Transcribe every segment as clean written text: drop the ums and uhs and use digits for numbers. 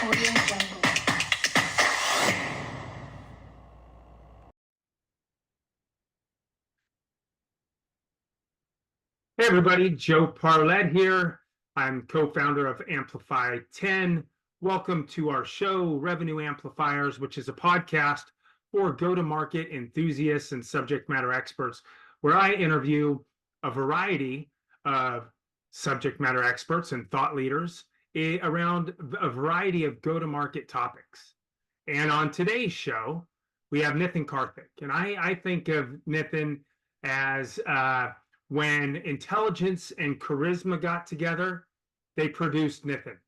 Audio Jungle. Hey everybody, Joe Parlett here. I'm co-founder of Amplify 10. Welcome to our show, Revenue Amplifiers, which is a podcast for go-to-market enthusiasts and subject matter experts, where I interview a variety of subject matter experts and thought leaders around a variety of go-to-market topics. And on today's show, we have Nitin Kartik. And I think of Nitin as when intelligence and charisma got together, they produced Nitin.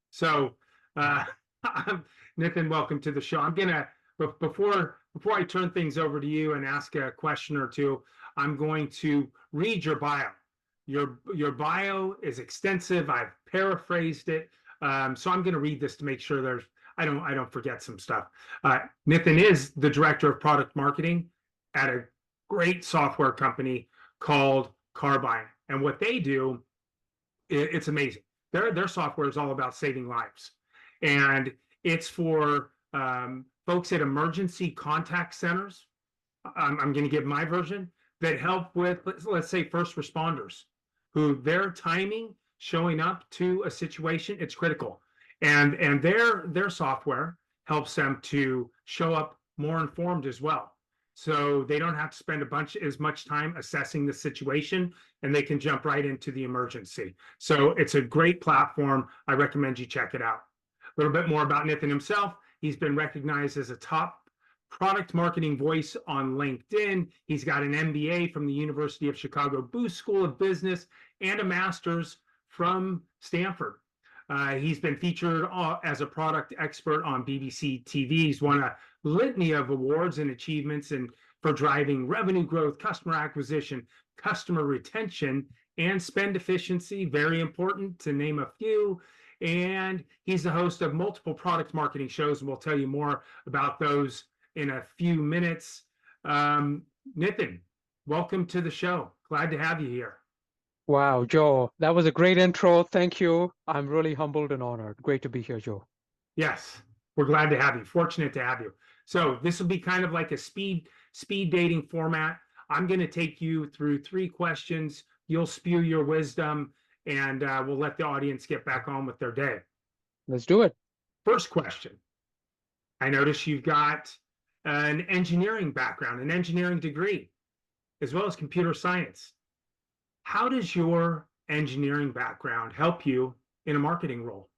So, Nitin, welcome to the show. I'm gonna before I turn things over to you and ask a question or two, I'm going to read your bio. Your bio is extensive. I've paraphrased it, so I'm going to read this to make sure I don't forget some stuff. Nitin is the director of product marketing at a great software company called Carbine, and what they do, it's amazing. Their software is all about saving lives, and it's for folks at emergency contact centers. I'm going to give my version that help with, let's say, first responders, who their timing showing up to a situation, it's critical, and their software helps them to show up more informed as well. So they don't have to spend as much time assessing the situation, and they can jump right into the emergency. So it's a great platform. I recommend you check it out. A little bit more about Nitin himself. He's been recognized as a top product marketing voice on LinkedIn. He's got an MBA from the University of Chicago Booth School of Business and a master's from Stanford. He's been featured as a product expert on BBC TV. He's won a litany of awards and achievements for driving revenue growth, customer acquisition, customer retention, and spend efficiency. Very important, to name a few. And he's the host of multiple product marketing shows, and we'll tell you more about those in a few minutes. Nitin, welcome to the show. Glad to have you here. Wow, Joe, that was a great intro. Thank you. I'm really humbled and honored. Great to be here, Joe. Yes, we're glad to have you. Fortunate to have you. So this will be kind of like a speed dating format. I'm going to take you through 3 questions. You'll spew your wisdom, and we'll let the audience get back on with their day. Let's do it. First question. I notice you've got an engineering background, an engineering degree, as well as computer science. How does your engineering background help you in a marketing role?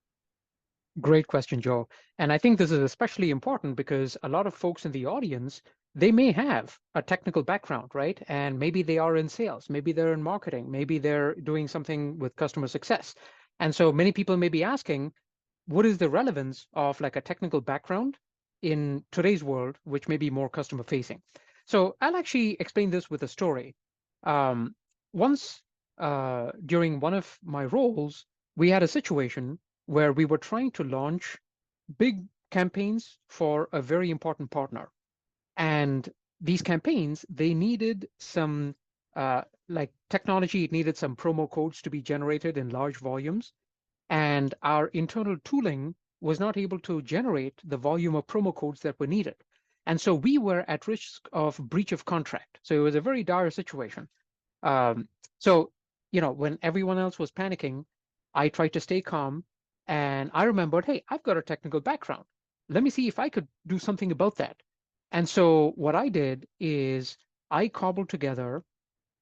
Great question, Joe. And I think this is especially important because a lot of folks in the audience, they may have a technical background, right? And maybe they are in sales, maybe they're in marketing, maybe they're doing something with customer success. And so many people may be asking, what is the relevance of like a technical background in today's world, which may be more customer facing? So I'll actually explain this with a story. Once during one of my roles, we had a situation where we were trying to launch big campaigns for a very important partner. And these campaigns, they needed some like technology, it needed some promo codes to be generated in large volumes. And our internal tooling was not able to generate the volume of promo codes that were needed. And so we were at risk of breach of contract. So it was a very dire situation. So, you know, when everyone else was panicking, I tried to stay calm. And I remembered, hey, I've got a technical background. Let me see if I could do something about that. And so what I did is I cobbled together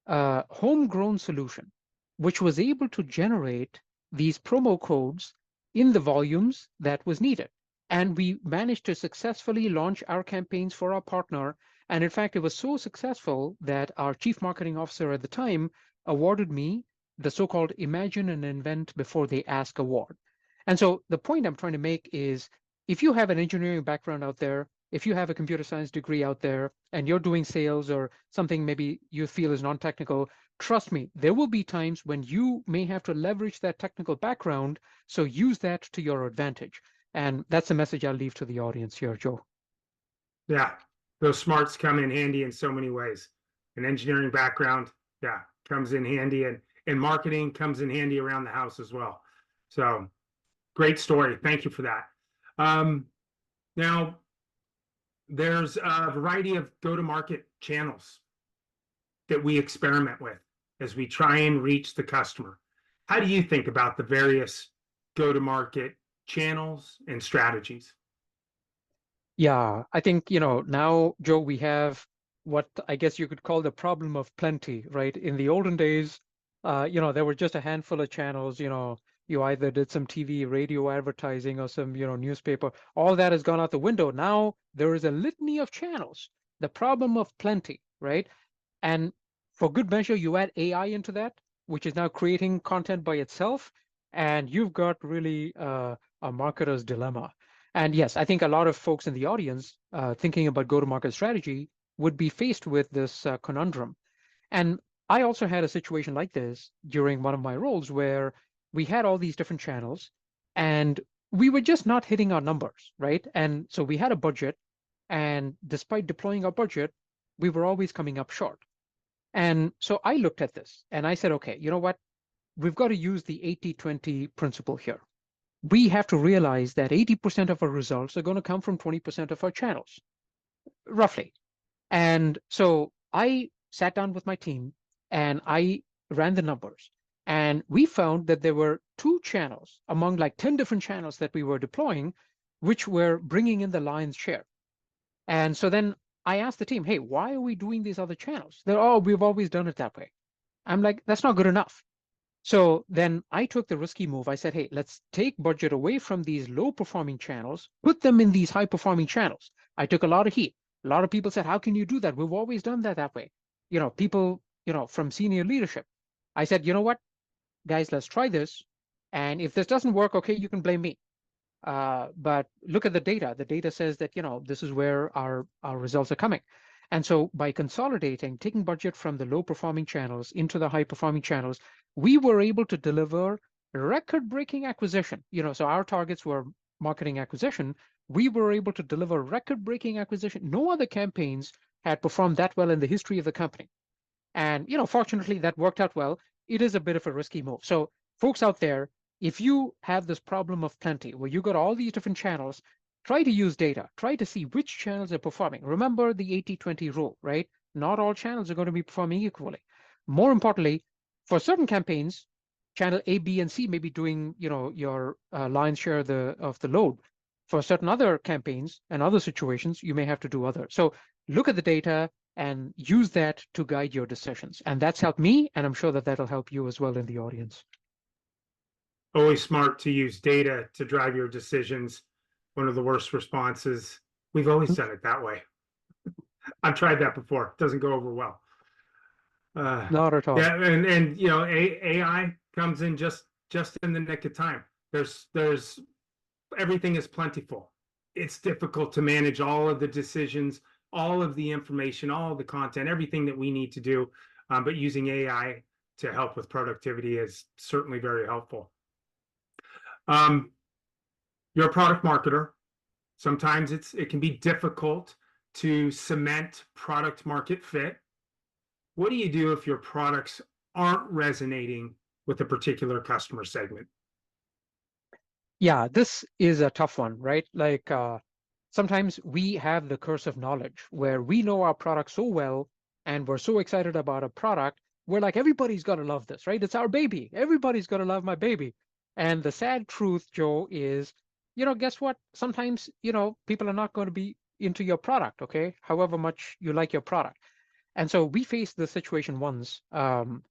a homegrown solution, which was able to generate these promo codes in the volumes that was needed. And we managed to successfully launch our campaigns for our partner. And in fact, it was so successful that our chief marketing officer at the time awarded me the so-called Imagine and Invent Before They Ask award. And so the point I'm trying to make is, if you have an engineering background out there, if you have a computer science degree out there, and you're doing sales or something maybe you feel is non-technical, trust me, there will be times when you may have to leverage that technical background, so use that to your advantage. And that's the message I'll leave to the audience here, Joe. Yeah, those smarts come in handy in so many ways. An engineering background, yeah, comes in handy, and marketing comes in handy around the house as well. So great story. Thank you for that. Now, there's a variety of go-to-market channels that we experiment with as we try and reach the customer. How do you think about the various go-to-market channels and strategies? Yeah, I think, now, Joe, we have what I guess you could call the problem of plenty, right? In the olden days, there were just a handful of channels, you either did some TV, radio advertising or some, newspaper. All that has gone out the window. Now there is a litany of channels, the problem of plenty, right? And for good measure, you add AI into that, which is now creating content by itself, and you've got really a marketer's dilemma. And yes, I think a lot of folks in the audience thinking about go-to-market strategy would be faced with this conundrum. And I also had a situation like this during one of my roles where we had all these different channels and we were just not hitting our numbers, right? And so we had a budget, and despite deploying our budget, we were always coming up short. And so I looked at this and I said, okay, you know what? We've got to use the 80-20 principle here. We have to realize that 80% of our results are going to come from 20% of our channels, roughly. And so I sat down with my team and I ran the numbers. And we found that there were 2 channels among like 10 different channels that we were deploying, which were bringing in the lion's share. And so then I asked the team, hey, why are we doing these other channels? They're, oh, we've always done it that way. I'm like, that's not good enough. So then I took the risky move. I said, hey, let's take budget away from these low performing channels, put them in these high performing channels. I took a lot of heat. A lot of people said, how can you do that? We've always done that way. People, from senior leadership. I said, you know what, guys, let's try this. And if this doesn't work, okay, you can blame me. But look at the data. The data says that, this is where our results are coming. And so by consolidating, taking budget from the low performing channels into the high performing channels, we were able to deliver record breaking acquisition. So our targets were marketing acquisition. We were able to deliver record breaking acquisition. No other campaigns had performed that well in the history of the company. And, fortunately that worked out well. It is a bit of a risky move. So folks out there, if you have this problem of plenty, where you got all these different channels, try to use data, try to see which channels are performing. Remember the 80-20 rule, right? Not all channels are going to be performing equally. More importantly, for certain campaigns, channel A, B, and C may be doing, your lion's share of the load. For certain other campaigns and other situations, you may have to do other. So look at the data and use that to guide your decisions. And that's helped me, and I'm sure that that'll help you as well in the audience. Always smart to use data to drive your decisions. One of the worst responses. We've always done it that way. I've tried that before. It doesn't go over well. Not at all. Yeah, and AI comes in just in the nick of time. There's everything is plentiful. It's difficult to manage all of the decisions, all of the information, all of the content, everything that we need to do. But using AI to help with productivity is certainly very helpful. You're a product marketer. Sometimes it can be difficult to cement product market fit. What do you do if your products aren't resonating with a particular customer segment? Yeah, this is a tough one, right? Like sometimes we have the curse of knowledge where we know our product so well and we're so excited about a product. We're like, everybody's got to love this, right? It's our baby. Everybody's got to love my baby. And the sad truth, Joe, is, guess what? Sometimes, people are not going to be into your product, okay? However much you like your product. And so we faced this situation once. One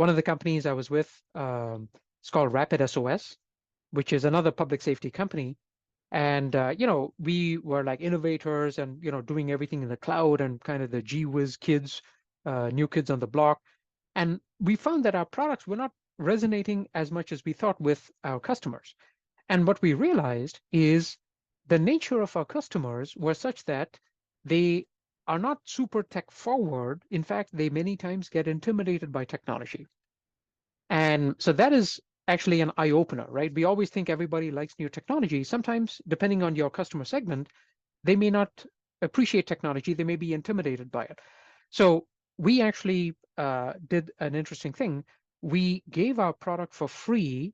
of the companies I was with, it's called Rapid SOS, which is another public safety company. And, we were like innovators and, doing everything in the cloud and kind of the gee whiz kids, new kids on the block. And we found that our products were not resonating as much as we thought with our customers. And what we realized is the nature of our customers were such that they are not super tech forward. In fact, they many times get intimidated by technology. And so that is actually an eye opener, right? We always think everybody likes new technology. Sometimes, depending on your customer segment, they may not appreciate technology. They may be intimidated by it. So we actually did an interesting thing. We gave our product for free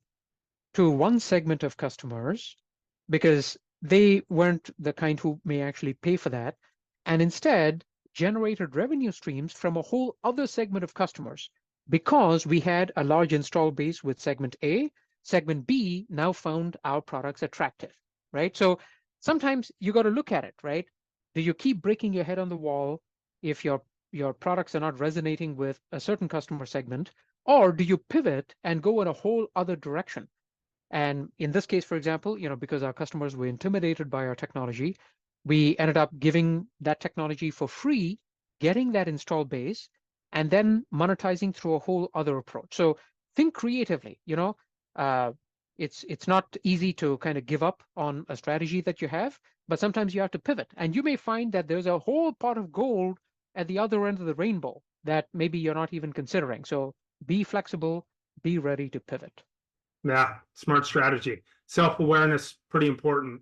to one segment of customers because they weren't the kind who may actually pay for that, and instead generated revenue streams from a whole other segment of customers because we had a large install base with segment A. Segment B now found our products attractive, right? So sometimes you got to look at it, right? Do you keep breaking your head on the wall if your products are not resonating with a certain customer segment, or do you pivot and go in a whole other direction? And in this case, for example, because our customers were intimidated by our technology, we ended up giving that technology for free, getting that install base, and then monetizing through a whole other approach. So think creatively. Uh, it's not easy to kind of give up on a strategy that you have, but sometimes you have to pivot, and you may find that there's a whole pot of gold at the other end of the rainbow that maybe you're not even considering. So be flexible, be ready to pivot. Yeah, smart strategy. Self-awareness, pretty important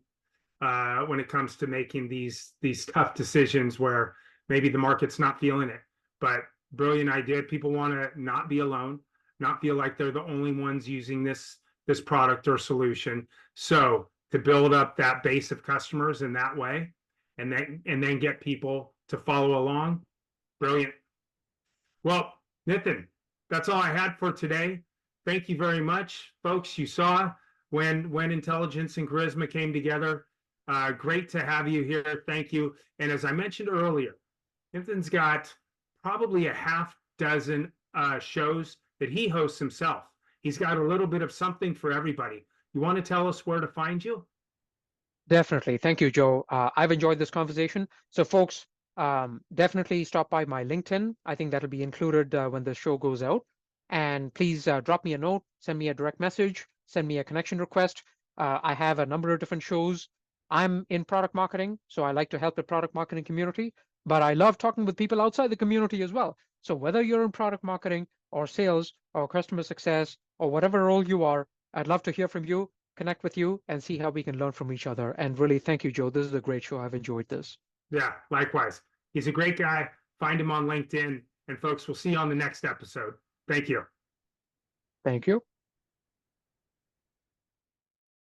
when it comes to making these tough decisions where maybe the market's not feeling it. But brilliant idea. People want to not be alone, not feel like they're the only ones using this product or solution. So to build up that base of customers in that way, and then get people to follow along, brilliant. Well, Nitin, that's all I had for today. Thank you very much, folks. You saw when intelligence and charisma came together. Great to have you here. Thank you. And as I mentioned earlier, Nitin's got probably a half dozen shows that he hosts himself. He's got a little bit of something for everybody. You want to tell us where to find you? Definitely. Thank you, Joe. I've enjoyed this conversation. So, folks, definitely stop by my LinkedIn. I think that'll be included when the show goes out. And please drop me a note, send me a direct message, send me a connection request. I have a number of different shows. I'm in product marketing, so I like to help the product marketing community, but I love talking with people outside the community as well. So, whether you're in product marketing or sales or customer success or whatever role you are, I'd love to hear from you, connect with you, and see how we can learn from each other. And really, thank you, Joe. This is a great show. I've enjoyed this. Yeah, likewise. He's a great guy. Find him on LinkedIn. And folks, we'll see you on the next episode. Thank you. Thank you.